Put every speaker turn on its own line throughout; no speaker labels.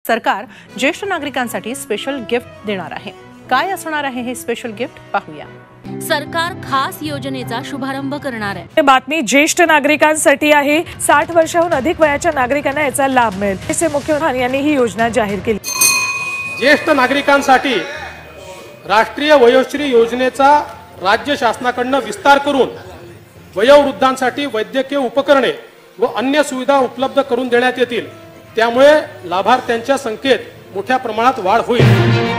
सरकार ज्येष्ठ नागरिकांसाठी स्पेशल गिफ्ट देणार आहे। काय असणार आहे हे स्पेशल गिफ्ट पाहूया।
सरकार खास योजनेचा शुभारंभ करणार आहे।
ही बातमी ज्येष्ठ नागरिकांसाठी आहे। 60 वर्षाहून अधिक वयाच्या नागरिकांना याचा लाभ मिळेल असे मुख्यमंत्री यांनी ही योजना जाहीर केली।
ज्येष्ठ नागरिकांसाठी राष्ट्रीय वयोश्री योजनेचा राज्य शासनाकडून विस्तार करून वयोवृद्धांसाठी वैद्यकीय उपकरणे व अन्य सुविधा उपलब्ध करून देण्यात येतील। त्यामुळे लाभार्थ्यांच्या संख्येत मोठ्या प्रमाणात वाढ होईल।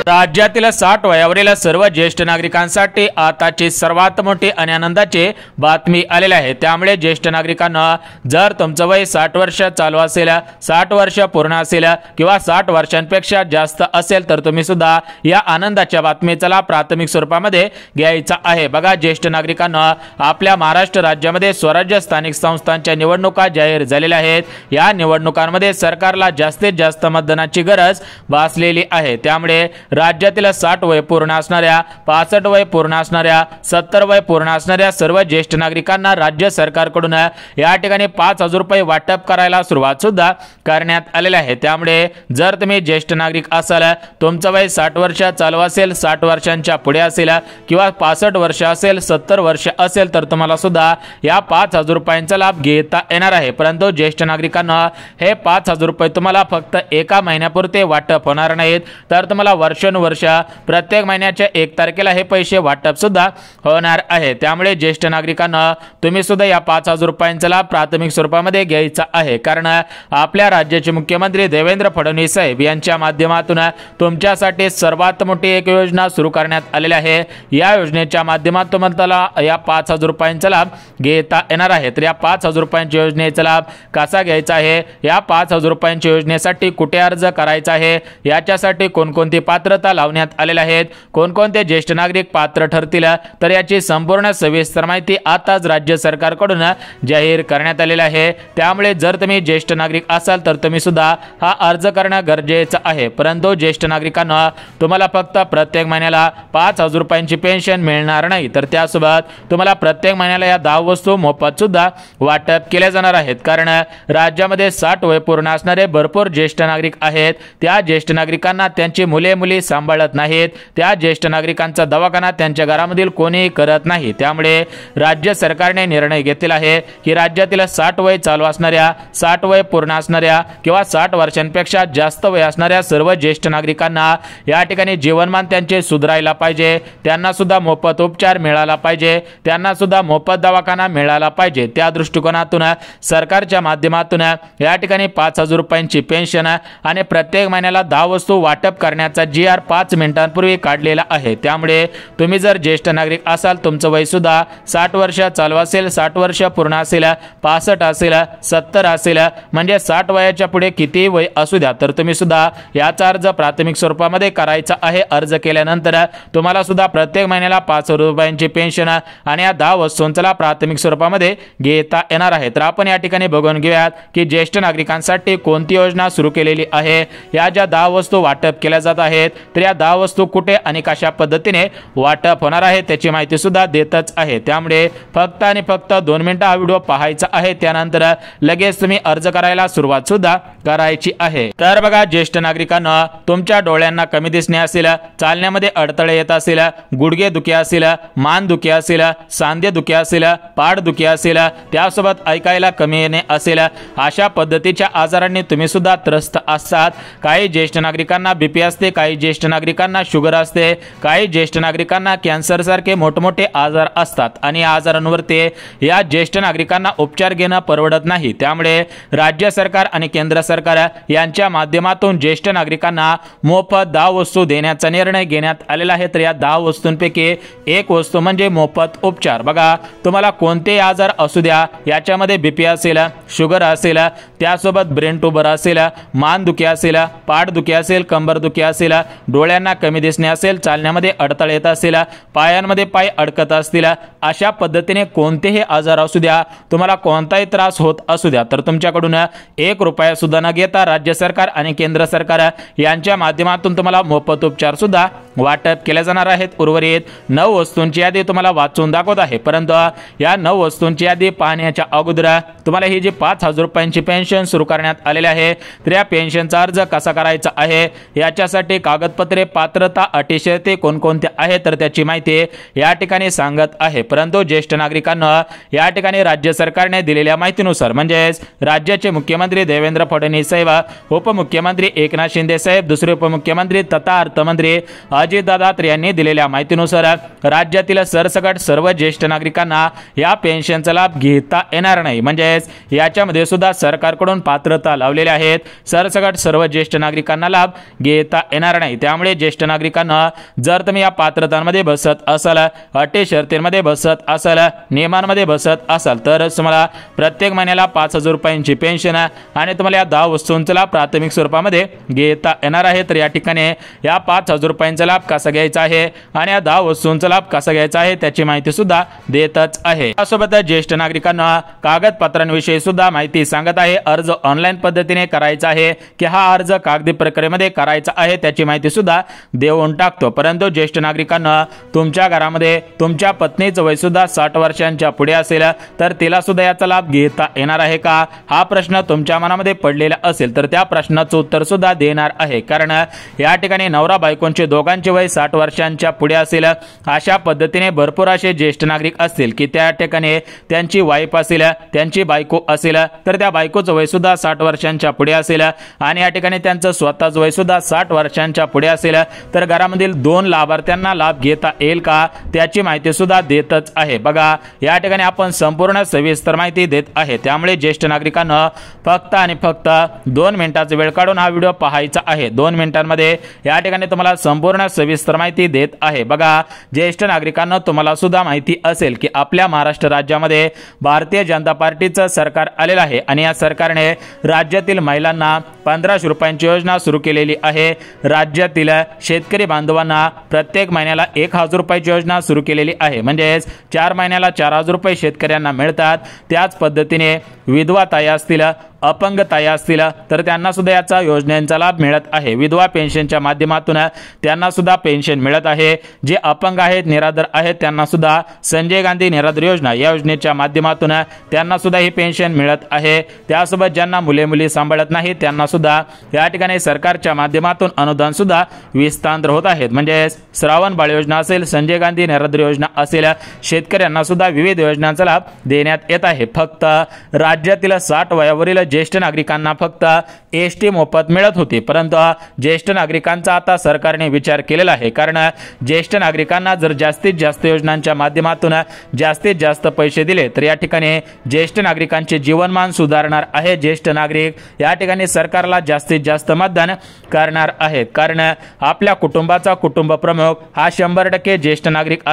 राज्यातील 60 वयावरील सर्व ज्येष्ठ नागरिकांसाठी आताची सर्वात मोठी आणि आनंदाची बातमी आलेली आहे। त्यामुळे ज्येष्ठ नागरिकांना जर तुमचं वय 60 वर्ष चालू असेल, 60 वर्ष पूर्ण असेल किंवा 60 वर्षांपेक्षा जास्त असेल तर तुम्ही सुद्धा या आनंदाच्या बातमीचा लाभ प्राथमिक स्वरूपामध्ये घ्यायचा आहे। बघा, ज्येष्ठ नागरिकांना आपल्या महाराष्ट्र राज्यामध्ये स्वराज्य स्थानिक संस्थांच्या निवडणुका जाहीर झालेल्या आहेत। या निवडणुकांमध्ये सरकारला जास्तीत जास्त मतदानाची गरज भासलेली आहे। त्यामुळे राज्यातील 60 वय पूर्ण असणाऱ्या, 65 वय पूर्ण असणाऱ्या, 70 वय पूर्ण असणाऱ्या सर्व ज्येष्ठ नागरिकांना राज्य सरकारकडून या ठिकाणी 5,000 रुपये वाटप करायला सुरुवात सुद्धा करण्यात आलेली आहे। त्यामुळे जर तुम्ही ज्येष्ठ नागरिक असाल, तुमचं वय 60 वर्ष चालू असेल, 60 वर्षांच्या पुढे असेल किंवा 65 वर्ष असेल, 70 वर्ष असेल तर तुम्हाला सुद्धा या 5,000 रुपयांचा लाभ घेता येणार आहे। परंतु ज्येष्ठ नागरिकांना हे 5,000 रुपये तुम्हाला फक्त एका महिन्यापुरते वाटप होणार नाहीत, तर तुम्हाला वर्षानुवर्ष प्रत्येक महिन्याच्या 1 तारखेला हे पैसे वाटप सुद्धा होणार आहे। त्यामुळे ज्येष्ठ नागरिकांना तुम्ही सुद्धा या 5,000 रुपयांचा लाभ प्राथमिक स्वरूपामध्ये घ्यायचा आहे। कारण आपल्या राज्याचे मुख्यमंत्री देवेंद्र फडणवीस साहेब यांच्या माध्यमातून तुमच्यासाठी सर्वात मोठी एक योजना सुरू करण्यात आलेली आहे। या योजनेच्या माध्यमातून तुम्हाला या 5,000 रुपयांचा लाभ घेता येणार आहे। तर या 5,000 रुपयांच्या योजनेचा लाभ कसा घ्यायचा आहे, या 5,000 रुपयांच्या योजनेसाठी कुठे अर्ज करायचा आहे, याच्यासाठी कोणकोणती पात्रता लावण्यात आलेल्या आहेत, कोणकोणते ज्येष्ठ नागरिक पात्र ठरतील, तर याची संपूर्ण सविस्तर माहिती आताच राज्य सरकारकडून जाहीर करण्यात आलेली आहे। त्यामुळे जर तुम्ही ज्येष्ठ नागरिक असाल तर तुम्ही सुद्धा हा अर्ज करणं गरजेचं आहे। परंतु ज्येष्ठ नागरिकांना तुम्हाला फक्त प्रत्येक महिन्याला 5,000 रुपयांची पेन्शन मिळणार नाही, तर त्यासोबत तुम्हाला प्रत्येक महिन्याला या 10 वस्तू मोफत सुद्धा वाटप केल्या जाणार आहेत। कारण राज्यामध्ये 60 वय पूर्ण असणारे भरपूर ज्येष्ठ नागरिक आहेत। त्या ज्येष्ठ नागरिकांना त्यांची मुले सांभाळत नाहीत, त्या ज्येष्ठ नागरिकांचा दवाखाना त्यांच्या घरामधील कोणी करत नाही। त्यामुळे राज्य सरकारने निर्णय घेतलेला आहे की राज्यातील 60 वय चालू असणाऱ्या, 60 वय पूर्ण असणाऱ्या किंवा 60 वर्षांपेक्षा जास्त वय असणाऱ्या सर्व ज्येष्ठ नागरिकांना या ठिकाणी जीवनमान त्यांचे सुधारायला पाहिजे, त्यांना सुद्धा मोफत उपचार मिळाला पाहिजे, त्यांना सुद्धा मोफत दवाखाना मिळाला पाहिजे। त्या दृष्टिकोनातून सरकारच्या माध्यमातून या ठिकाणी 5,000 रुपयांची पेन्शन आणि प्रत्येक महिन्याला 10 वस्तू वाटप करण्याचा GR 5 मिनिटांपूर्वी काढलेला आहे। त्यामुळे तुम्ही जर ज्येष्ठ नागरिक असाल, तुमचं वय सुद्धा 60 वर्ष चालू असेल, 60 वर्ष पूर्ण असेल, 65 असेल, 70 असेल, म्हणजे 60 वयाच्या पुढे किती वय असू द्या, तर तुम्ही सुद्धा याचा अर्ज प्राथमिक स्वरूपामध्ये करायचा आहे। अर्ज केल्यानंतर तुम्हाला सुद्धा प्रत्येक महिन्याला 5,000 रुपयांची पेन्शन आणि या 10 वस्तूंचा प्राथमिक स्वरूपामध्ये घेता येणार आहे। तर आपण या ठिकाणी बघून घेऊयात की ज्येष्ठ नागरिकांसाठी कोणती योजना सुरू केलेली आहे। या ज्या 10 वस्तू वाटप केल्या जात आहेत, तर या 10 वस्तू कुठे आणि कशा पद्धतीने वाटप होणार आहे त्याची माहिती सुद्धा देतच आहे। त्यामुळे फक्त आणि फक्त 2 मिनिटं हा व्हिडिओ पाहायचा आहे, त्यानंतर लगेच तुम्ही अर्ज करायला सुरुवात सुद्धा करायची आहे। तर बघा, ज्येष्ठ नागरिकांना तुमच्या डोळ्यांना कमी दिसणे असेल, चालण्यामध्ये अडथळे येत असेल, गुडघे दुखी असेल, मान दुखी असेल, सांधे दुखी असेल, पाठ दुखी असेल, त्यासोबत ऐकायला कमी येणे असेल, अशा पद्धतीच्या आजारांनी तुम्ही सुद्धा त्रस्त असतात। काही ज्येष्ठ नागरिकांना BP असते, काही ज्येष्ठ नागरिकांना शुगर असते, काही ज्येष्ठ नागरिकांना कॅन्सर सारखे मोठमोठे आजार असतात आणि या आजारांवरती या ज्येष्ठ नागरिकांना उपचार घेणं परवडत नाही। त्यामुळे राज्य सरकार आणि केंद्र सरकार यांच्या माध्यमातून ज्येष्ठ नागरिकांना मोफत 10 वस्तू देण्याचा निर्णय घेण्यात आलेला आहे। तर या 10 वस्तूंपैकी एक वस्तू म्हणजे मोफत उपचार। बघा, तुम्हाला कोणते आजार असू द्या, याच्यामध्ये BP असेल, शुगर असेल, त्यासोबत ब्रेन ट्यूमर असेल, मान दुखी असेल, पाठ दुखी असेल, कंबर दुखी असेल, डोळ्यांना कमी दिसणे असेल, चालण्यामध्ये अडथळे येत असतील, पायांमध्ये पाय अडकत असतील, अशा पद्धतीने कोणतेही आजार असू द्या, तुम्हाला कोणताही त्रास होत असू द्या, तर तुमच्याकडून 1 रुपया सुद्धा न घेता राज्य सरकार आणि केंद्र सरकार यांच्या माध्यमातून तुम्हाला मोफत उपचार सुद्धा वाटप केले जाणार आहेत। उर्वरित 9 वस्तूंची यादी तुम्हाला वाचून दाखवत आहे, परंतु या 9 वस्तूंची यादी पाहण्याच्या अगोदर तुम्हाला ही जी 5,000 रुपयांची पेन्शन सुरू करण्यात आलेली आहे, तर या पेन्शनचा अर्ज कसा करायचा आहे, याच्यासाठी कागदपत्रे, पात्रता, अटी शर्ती कोणकोणत्या आहेत, तर त्याची माहिती या ठिकाणी सांगत आहे। परंतु ज्येष्ठ नागरिकांना या ठिकाणी राज्य सरकारने दिलेल्या माहितीनुसार, म्हणजेच राज्याचे मुख्यमंत्री देवेंद्र फडणवीस साहेब, उपमुख्यमंत्री एकनाथ शिंदे साहेब, दुसरे उपमुख्यमंत्री तथा अर्थमंत्री अजितदादा यांनी दिलेल्या माहितीनुसार राज्यातील सरसकट सर्व ज्येष्ठ नागरिकांना या पेन्शनचा लाभ घेता येणार नाही, म्हणजेच याच्यामध्ये सुद्धा सरकारकडून पात्रता लावलेली आहेत। सरसकट सर्व ज्येष्ठ नागरिकांना लाभ घेता येणार नाही। त्यामुळे ज्येष्ठ नागरिकांना जर तुम्ही या पात्रतांमध्ये बसत असाल, अटी शर्तींमध्ये बसत असाल, नियमांमध्ये बसत असाल, तर तुम्हाला प्रत्येक महिन्याला 5,000 रुपयांची पेन्शन आणि तुम्हाला या 10 वस्तूंचा लाभ प्राथमिक स्वरूपामध्ये घेता येणार आहे। तर या ठिकाणी या 5,000 रुपयांचा लाभ कसा घ्यायचा आहे आणि या 10 वस्तूंचा लाभ कसा घ्यायचा आहे त्याची माहिती सुद्धा देतच आहे। यासोबत ज्येष्ठ नागरिकांना कागदपत्रांविषयी सुद्धा माहिती सांगत आहे। अर्ज ऑनलाईन पद्धतीने करायचा आहे की हा अर्ज कागदी प्रक्रियेमध्ये करायचा आहे त्याची माहिती सुद्धा देऊन टाकतो। परंतु ज्येष्ठ नागरिकांना तुमच्या घरामध्ये तुमच्या पत्नीचं वय सुद्धा 60 वर्षांच्या पुढे असेल तर तिला सुद्धा याचा लाभ घेता येणार आहे का, हा प्रश्न तुमच्या मनामध्ये पडलेला असेल तर त्या प्रश्नाचं उत्तर सुद्धा देणार आहे। कारण या ठिकाणी नवरा बायकोंचे दोघांचे वय 60 वर्षांच्या पुढे असेल, अशा पद्धतीने भरपूर असे ज्येष्ठ नागरिक असतील की त्या ठिकाणी त्यांची वाईफ असेल, त्यांची बायको असेल, तर त्या बायकोचं वय सुद्धा 60 वर्षांच्या पुढे असेल आणि या ठिकाणी त्यांचं स्वतःचं वय सुद्धा 60 वर्षांच्या पुढे असेल, तर घरामधील 2 लाभार्थ्यांना लाभ घेता येईल का त्याची माहिती सुद्धा देतच आहे। बघा या ठिकाणी आपण संपूर्ण सविस्तर माहिती देत आहे, त्यामुळे ज्येष्ठ नागरिकांना फक्त आणि फक्त 2 मिनिटाचा वेळ काढून हा व्हिडिओ पाहायचा आहे। 2 मिनिटांमध्ये या ठिकाणी तुम्हाला संपूर्ण सविस्तर माहिती देत आहे। बघा ज्येष्ठ नागरिकांना तुम्हाला सुद्धा माहिती असेल की आपल्या महाराष्ट्र राज्यामध्ये भारतीय जनता पार्टीचं सरकार आलेलं आहे आणि या सरकारने राज्यातील महिलांना 1500 रुपयांची योजना सुरू केलेली आहे। राज्यातील शेतकरी बांधवांना प्रत्येक महिन्याला 1,000 रुपयाची योजना सुरू केलेली आहे, म्हणजेच 4 महिन्याला 4,000 रुपये शेतकऱ्यांना मिळतात। त्याच पद्धतीने विधवा ताई असतील, अपंग ताई असतील तर त्यांना सुद्धा याचा योजनेचा लाभ मिळत आहे। विधवा पेन्शनच्या माध्यमातून त्यांना सुद्धा पेन्शन मिळत आहे। जे अपंग आहेत, निराधार आहेत, त्यांना सुद्धा संजय गांधी निराधार योजना या योजनेच्या माध्यमातून त्यांना सुद्धा ही पेन्शन मिळत आहे। त्यासोबत ज्यांना मुले सांभाळत नाही त्यांना सुद्धा या ठिकाणी सरकारच्या माध्यमातून अनुदान सुद्धा विस्तार होत आहेत, म्हणजे श्रावण बाळ योजना असेल, संजय गांधी निराधार योजना असेल, शेतकऱ्यांना सुद्धा विविध योजनांचा लाभ देण्यात येत आहे। फक्त राज्यातील 60 वयावरील ज्येष्ठ नागरिकांना फक्त एसटी मोफत मिळत होती, परंतु ज्येष्ठ नागरिकांचा आता सरकारने विचार केलेला आहे। कारण ज्येष्ठ नागरिकांना जर जास्तीत जास्त योजनांच्या माध्यमातून जास्तीत जास्त पैसे दिले तर या ठिकाणी ज्येष्ठ नागरिकांचे जीवनमान सुधारणार आहे। ज्येष्ठ नागरिक या ठिकाणी सरकारला जास्तीत जास्त मतदान करणार आहेत, कारण आपल्या कुटुंबाचा कुटुंब प्रमुख हा 100% ज्येष्ठ नागरिक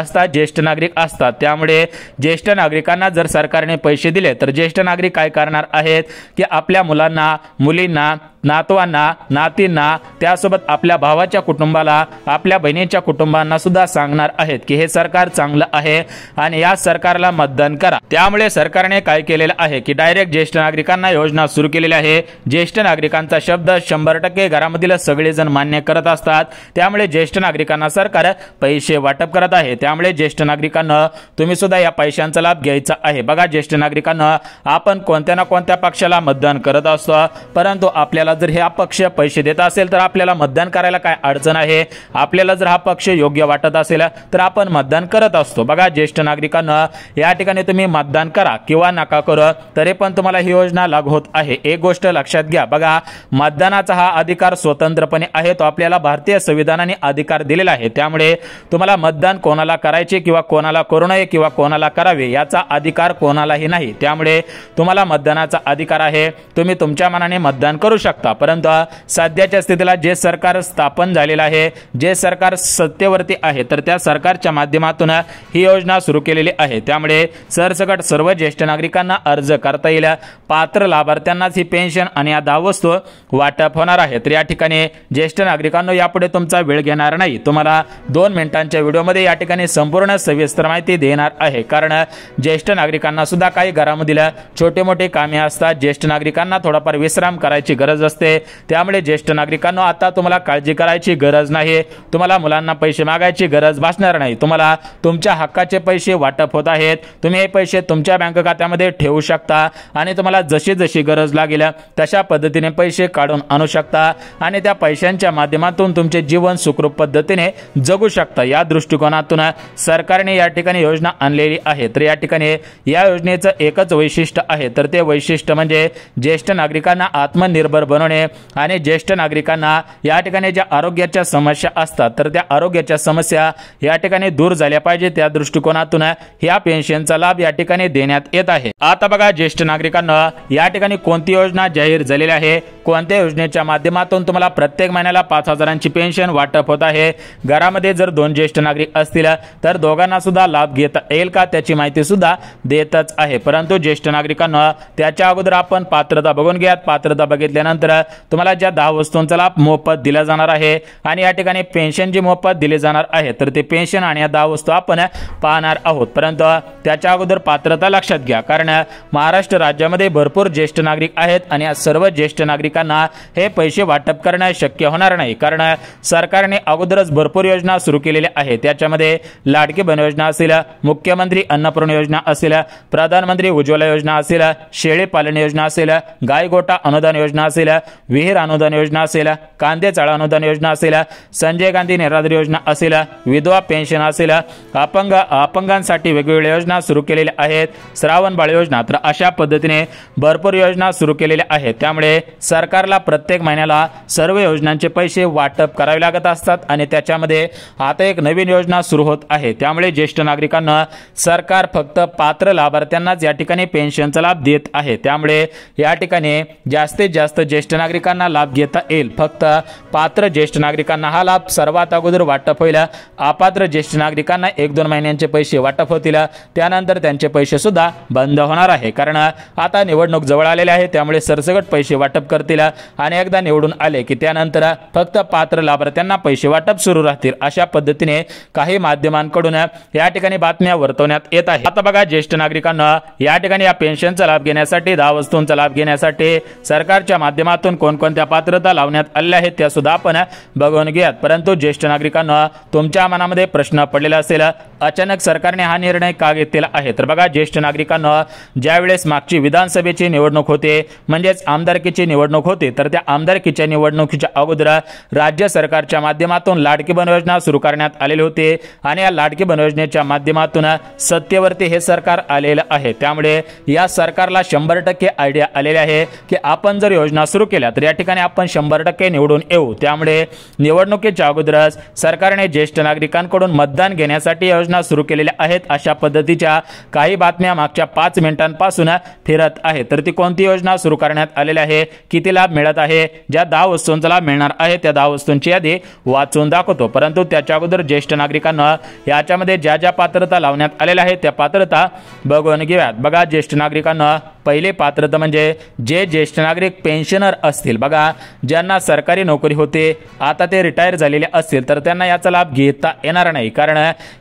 असतात। त्यामुळे ज्येष्ठ नागरिकांना जर सरकारने पैसे दिले तर ज्येष्ठ नागरिक काय करणार आहेत की आपल्या मुलांना, मुलींना, नातवांना, नातींना, त्यासोबत आपल्या भावाच्या कुटुंबाला, आपल्या बहिणीच्या कुटुंबांना सुद्धा सांगणार आहेत की हे सरकार चांगलं आहे आणि या सरकारला मतदान करा। त्यामुळे सरकारने काय केलेलं आहे की डायरेक्ट ज्येष्ठ नागरिकांना योजना सुरू केलेली आहे। ज्येष्ठ नागरिकांचा शब्द 100% घरामधील सगळेजण मान्य करत असतात, त्यामुळे ज्येष्ठ नागरिकांना सरकार पैसे वाटप करत आहे। त्यामुळे ज्येष्ठ नागरिकांना तुम्ही सुद्धा या पैशांचा लाभ घ्यायचा आहे। बघा ज्येष्ठ नागरिकांना आपण कोणत्या ना कोणत्या पक्षाला मतदान करत असतो, परंतु आपल्याला जर हे अपक्ष पैसे देत असेल तर आपल्याला मतदान करायला काय अडचण आहे? आपल्याला जर हा पक्ष योग्य वाटत असेल तर आपण मतदान करत असतो। बघा ज्येष्ठ नागरिकांना या ठिकाणी तुम्ही मतदान करा किंवा नका करू तरी पण तुम्हाला ही योजना लागू होत आहे। एक गोष्ट लक्षात घ्या, बघा मतदानाचा हा अधिकार स्वतंत्रपणे आहे, तो आपल्याला भारतीय संविधानाने अधिकार दिलेला आहे। त्यामुळे तुम्हाला मतदान कोणाला करायचे किंवा कोणाला करू नये किंवा कोणाला करावे याचा अधिकार कोणालाही नाही। त्यामुळे तुम्हाला मतदानाचा अधिकार आहे, तुम्ही तुमच्या मनाने मतदान करू शकता। शकता। परंतु सध्याच्या स्थितीला जे सरकार स्थापन झालेलं आहे, जे सरकार सत्तेवरती आहे, तर त्या सरकारच्या माध्यमातून ही योजना सुरू केलेली आहे। त्यामुळे सरसकट सर्व ज्येष्ठ नागरिकांना अर्ज करता येईल। पात्र लाभार्थ्यांनाच ही पेन्शन आणि या 10 वस्तू वाटप होणार आहे। तर या ठिकाणी ज्येष्ठ नागरिकांनो यापुढे तुमचा वेळ घेणार नाही, तुम्हाला 2 मिनिटांच्या व्हिडिओमध्ये या ठिकाणी संपूर्ण सविस्तर माहिती देणार आहे। कारण ज्येष्ठ नागरिकांना सुद्धा काही घरामधील छोटे मोठे कामे असतात, ज्येष्ठ नागरिकांना थोडाफार विश्राम करायची गरज असते। त्यामुळे ज्येष्ठ नागरिकांनो आता तुम्हाला काळजी करायची गरज नाही, तुम्हाला मुलांना पैसे मागायची गरज भासणार नाही। तुम्हाला तुमच्या हक्काचे पैसे वाटप होत आहेत, तुम्ही हे पैसे तुमच्या बँक खात्यामध्ये ठेवू शकता आणि तुम्हाला जशी जशी गरज लागेल तशा पद्धतीने पैसे काढून आणू शकता आणि त्या पैशांच्या माध्यमातून तुमचे जीवन सुखरूप पद्धतीने जगू शकता। या दृष्टिकोनातून सरकारने या ठिकाणी योजना आणलेली आहे। तर या ठिकाणी या योजनेचं एकच वैशिष्ट्य आहे, तर ते वैशिष्ट्य म्हणजे ज्येष्ठ नागरिकांना आत्मनिर्भर बनवणे आणि ज्येष्ठ नागरिकांना या ठिकाणी ज्या आरोग्याच्या समस्या असतात तर त्या आरोग्याच्या समस्या या ठिकाणी दूर झाल्या पाहिजे, त्या दृष्टिकोनातून या पेन्शनचा लाभ या ठिकाणी देण्यात येत आहे। आता बघा ज्येष्ठ नागरिकांना या ठिकाणी कोणती योजना जाहीर झालेली आहे, कोणत्या योजनेच्या माध्यमातून तुम्हाला प्रत्येक महिन्याला 5,000ची पेन्शन वाटप होत आहे। घरामध्ये जर 2 ज्येष्ठ नागरिक असतील तर दोघांना सुद्धा लाभ घेता येईल का त्याची माहिती सुद्धा देतच आहे। परंतु ज्येष्ठ नागरिकांना त्याच्या अगोदर आपण पात्रता बघून घ्या। पात्रता बघितल्यानंतर तुम्हाला ज्या 10 वस्तूंचा लाभ मोफत दिला जाणार आहे आणि या ठिकाणी पेन्शन जी मोफत दिली जाणार आहे तर ते पेन्शन आणि या 10 वस्तू आपण पाहणार आहोत। परंतु त्याच्या अगोदर पात्रता लक्षात घ्या, कारण महाराष्ट्र राज्यामध्ये भरपूर ज्येष्ठ नागरिक आहेत आणि या सर्व ज्येष्ठ नागरिकांना हे पैसे वाटप करणे शक्य होणार नाही, कारण सरकारने अगोदरच भरपूर योजना सुरू केलेल्या आहेत। त्याच्यामध्ये लाडकी बहीण योजना असेल, मुख्यमंत्री अन्नपूर्णा योजना असेल, प्रधानमंत्री उज्ज्वला योजना असेल, शेळी पालन योजना असेल, गाय गोटा अनुदान योजना असेल, विहीर अनुदान योजना असेल, कांदे चाळा अनुदान योजना असेल, संजय गांधी निराधार योजना असेल, विधवा पेन्शन असेल, अपंगांसाठी वेगवेगळ्या योजना सुरू केलेल्या आहेत, श्रावण बाळ योजना, तर अशा पद्धतीने भरपूर योजना सुरू केलेल्या आहेत। त्यामुळे सरकारला प्रत्येक महिन्याला सर्व योजनांचे पैसे वाटप करावे लागत असतात आणि त्याच्यामध्ये आता एक नवीन योजना सुरू होत आहे। त्यामुळे ज्येष्ठ नागरिकांना सरकार फक्त पात्र लाभार्थ्यांनाच या ठिकाणी पेन्शनचा लाभ देत आहे। त्यामुळे या ठिकाणी जास्तीत जास्त ज्येष्ठ नागरिकांना लाभ घेता येईल। फक्त पात्र ज्येष्ठ नागरिकांना हा लाभ सर्वात अगोदर वाटप होईल। अपात्र ज्येष्ठ नागरिकांना 1-2 महिन्यांचे पैसे वाटप होतील, त्यानंतर त्यांचे पैसे सुद्धा बंद होणार आहे, कारण आता निवडणूक जवळ आलेली आहे। त्यामुळे सरसकट पैसे वाटप करतील आणि एकदा निवडून आले की त्यानंतर फक्त पात्र लाभार्थ्यांना पैसे वाटप सुरू राहतील, अशा पद्धतीने काही माध्यमांकडून या ठिकाणी बातम्या वर्तवण्यात येत आहेत। आता बघा ज्येष्ठ नागरिकांना या ठिकाणी या पेन्शनचा लाभ घेण्यासाठी 10 वस्तूंचा लाभ घेण्यासाठी सरकारच्या माध्यमातून कोणकोणत्या पात्रता लावण्यात आल्या आहेत त्या सुद्धा आपण बघून घ्या। परंतु ज्येष्ठ नागरिकांना तुमच्या मनामध्ये प्रश्न पडलेला असेल, अचानक सरकारने हा निर्णय का घेतलेला आहे, तर बघा ज्येष्ठ नागरिकांना ज्यावेळेस मागची विधानसभेची निवडणूक होते म्हणजेच आमदारकीची निवडणूक होते, तर त्या आमदारकीच्या निवडणुकीच्या अगोदर राज्य सरकारच्या माध्यमातून लाडकी बहीण योजना सुरू करण्यात आलेली होती आणि या लाडकी बहीण योजनेच्या माध्यमातून सत्तेवरती हे सरकार आलेलं आहे। त्यामुळे या सरकारला 100% आयडिया आलेली आहे की आपण जर योजना सुरू केल्या तर या ठिकाणी आपण 100% निवडून येऊ। त्यामुळे निवडणुकीच्या अगोदरच सरकारने ज्येष्ठ नागरिकांकडून मतदान घेण्यासाठी योजना सुरू केलेल्या आहेत। अशा पद्धतीच्या काही बातम्या मागच्या 5 मिनिटांपासून फिरत आहे। तर ती कोणती योजना सुरू करण्यात आलेली आहे, किती लाभ मिळत आहे, ज्या 10 वस्तूंचा लाभ मिळणार आहे त्या 10 वस्तूंची यादी वाचून दाखवतो। परंतु त्याच्या अगोदर ज्येष्ठ नागरिकांना याच्यामध्ये ज्या ज्या पात्रता लावण्यात आलेल्या आहेत त्या पात्रता बघून घेऊयात। बघा ज्येष्ठ नागरिकांना पहिली पात्रता म्हणजे जे ज्येष्ठ नागरिक पेन्शनर असतील, बघा ज्यांना सरकारी नोकरी होते आता ते रिटायर झालेले असतील तर त्यांना याचा लाभ घेता येणार नाही, कारण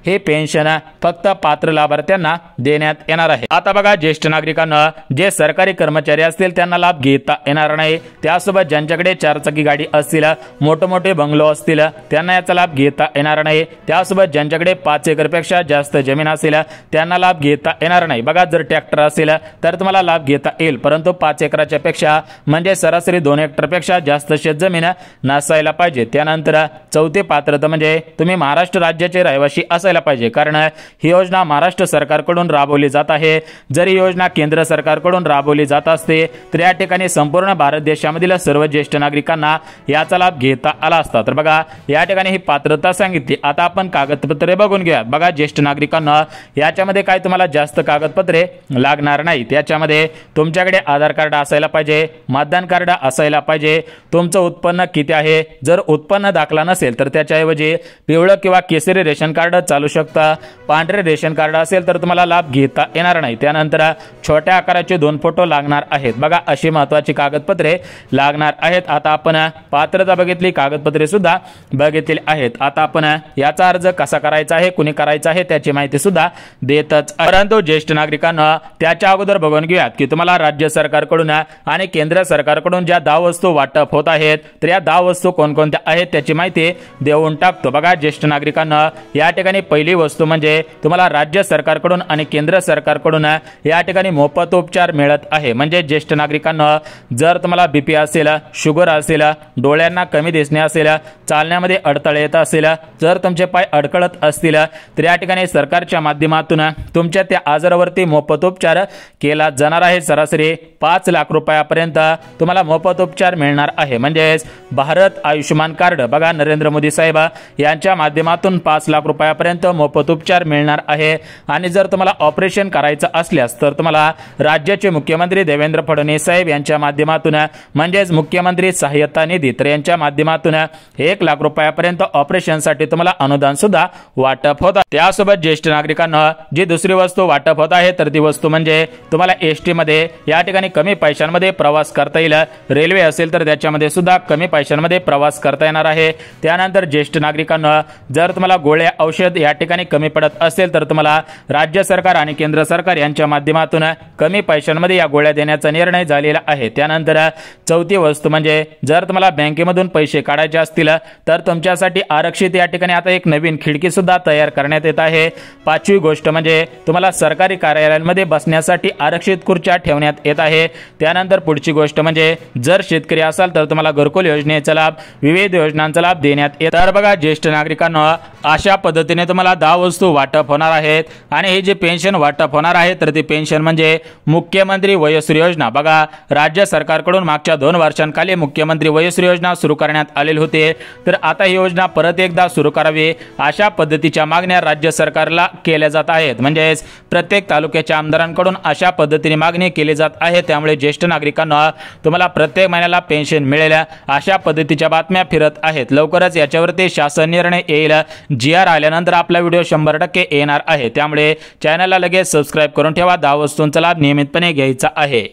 हे पेन्शन फक्त पात्र लाभार्थ्यांना देण्यात येणार आहे। आता बघा ज्येष्ठ नागरिकांना जे सरकारी कर्मचारी असतील त्यांना लाभ घेता येणार नाही, त्यासोबत ज्यांच्याकडे 4 चाकी गाडी असतील, मोठमोठे बंगलो असतील त्यांना याचा लाभ घेता येणार नाही, त्यासोबत ज्यांच्याकडे 5 एकरपेक्षा जास्त जमीन असेल त्यांना लाभ घेता येणार नाही। बघा जर ट्रॅक्टर असेल तर तुम्हाला लाभ घेता येईल, परंतु 5 एकराच्या पेक्षा म्हणजे सरासरी 2 हेक्टरपेक्षा जास्त शेतजमीन नसायला पाहिजे। त्यानंतर चौथी पात्रता म्हणजे तुम्ही महाराष्ट्र राज्याचे रहिवासी असायला पाहिजे, कारण ही योजना महाराष्ट्र सरकारकडून राबवली जात आहे। जर ही योजना केंद्र सरकारकडून राबवली जात असते तर या ठिकाणी संपूर्ण भारत देशामधील सर्व ज्येष्ठ नागरिकांना याचा लाभ घेता आला असता। तर बघा या ठिकाणी ही पात्रता सांगितली। आता आपण कागदपत्रे बघून घ्या। बघा ज्येष्ठ नागरिकांना याच्यामध्ये काय तुम्हाला जास्त कागदपत्रे लागणार नाही, त्याच्यामध्ये तुमच्याकडे आधार कार्ड असायला पाहिजे, मतदान कार्ड असायला पाहिजे, तुमचं उत्पन्न किती आहे, जर उत्पन्न दाखला नसेल तर त्याच्याऐवजी पिवळं किंवा केसरी रेशन कार्ड चालू शकता, पांढरे रेशन कार्ड असेल तर तुम्हाला लाभ घेता येणार नाही। त्यानंतर छोट्या आकाराचे 2 फोटो लागणार आहेत। बघा अशी महत्त्वाची कागदपत्रे लागणार आहेत। आता आपण पात्रता बघितली, कागदपत्रे सुद्धा बघितलेली आहेत। आता आपण याचा अर्ज कसा करायचा आहे, कुणी करायचा आहे त्याची माहिती सुद्धा देतच, परंतु ज्येष्ठ नागरिकांना त्याच्या अगोदर बघून घेऊयात की तुम्हाला राज्य सरकारकडून आणि केंद्र सरकारकडून ज्या 10 वस्तू वाटप होत आहेत तर या 10 वस्तू कोणकोणत्या आहेत त्याची माहिती देऊन टाकतो। बघा ज्येष्ठ नागरिकांना या ठिकाणी पहिली वस्तू म्हणजे तुम्हाला राज्य सरकारकडून आणि केंद्र सरकारकडून या ठिकाणी मोफत उपचार मिळत आहे। म्हणजे ज्येष्ठ नागरिकांना जर तुम्हाला बीपी असेल, शुगर असेल, डोळ्यांना कमी दिसणे असेल, चालण्यामध्ये अडथळे येत असेल, जर तुमचे पाय अडकळत असतील तर या ठिकाणी सरकारच्या माध्यमातून तुमच्या त्या आजारावरती मोफत उपचार केला जाणार आहे। सरासरी 5 लाख रुपयापर्यंत तुम्हाला मोफत उपचार मिळणार आहे। म्हणजे भारत आयुष्यमान कार्ड बघा नरेंद्र मोदी साहेब यांच्या माध्यमातून 5 लाख रुपयापर्यंत मोफत उपचार मिळणार आहे। आणि जर तुम्हाला ऑपरेशन करायचं असल्यास तर तुम्हाला राज्याचे मुख्यमंत्री देवेंद्र फडणवीस साहेब यांच्या माध्यमातून म्हणजेच मुख्यमंत्री सहाय्यता निधी तर यांच्या माध्यमातून 1 लाख रुपयापर्यंत ऑपरेशनसाठी तुम्हाला अनुदान सुद्धा वाटप होत आहे। त्यासोबत ज्येष्ठ नागरिकांना जी दुसरी वस्तू वाटप होत आहे तर ती वस्तू म्हणजे तुम्हाला एसटी मध्ये या ठिकाणी कमी पैशांमध्ये प्रवास करता येईल, रेल्वे असेल तर त्याच्यामध्ये सुद्धा कमी पैशांमध्ये प्रवास करता येणार आहे। त्यानंतर ज्येष्ठ नागरिकांना जर तुम्हाला गोळ्या औषध या ठिकाणी कमी पडत असेल तर तुम्हाला राज्य सरकार आणि केंद्र सरकार यांच्या माध्यमातून कमी पैशांमध्ये या गोळ्या देण्याचा निर्णय झालेला आहे। त्यानंतर चौथी वस्तू म्हणजे जर तुम्हाला बँकेमधून पैसे काढायचे असतील तर तुमच्यासाठी आरक्षित या ठिकाणी आता एक नवीन खिडकी सुद्धा तयार करण्यात येत आहे। पाचवी गोष्ट म्हणजे तुम्हाला सरकारी कार्यालयांमध्ये बसण्यासाठी आरक्षित खुर्च्या ठेवण्यात येत आहे। त्यानंतर पुढची गोष्ट म्हणजे जर शेतकरी असाल तर तुम्हाला घरकुल योजनेचा लाभ, विविध योजनांचा लाभ देण्यात येत। तर बघा ज्येष्ठ नागरिकांना अशा पद्धतीने तुम्हाला 10 वस्तू वाटप होणार आहेत। आणि हे जे पेन्शन वाटप होणार आहे तर ती पेन्शन म्हणजे मुख्यमंत्री वयोश्री योजना बघा राज्य सरकारकडून मागच्या 2 वर्षांखाली मुख्यमंत्री वयोश्री योजना सुरू करण्यात आलेली होती। तर आता ही योजना परत एकदा सुरू करावी अशा पद्धतीच्या मागण्या राज्य सरकारला केल्या जात आहेत। म्हणजे प्रत्येक तालुक्याच्या आमदारांकडून अशा पद्धतीने मागणी केली जात आहे। त्यामुळे ज्येष्ठ नागरिकांना तुम्हाला प्रत्येक महिन्याला पेन्शन मिळेल अशा पद्धतीच्या बातम्या फिरत आहेत। लवकरच याच्यावरती शासन निर्णय येईल, GR आल्यानंतर आपला व्हिडिओ 100% येणार आहे। त्यामुळे चॅनलला लगेच सबस्क्राइब करून ठेवा, 10 वस्तूंचा लाभ नियमितपणे घ्यायचा आहे।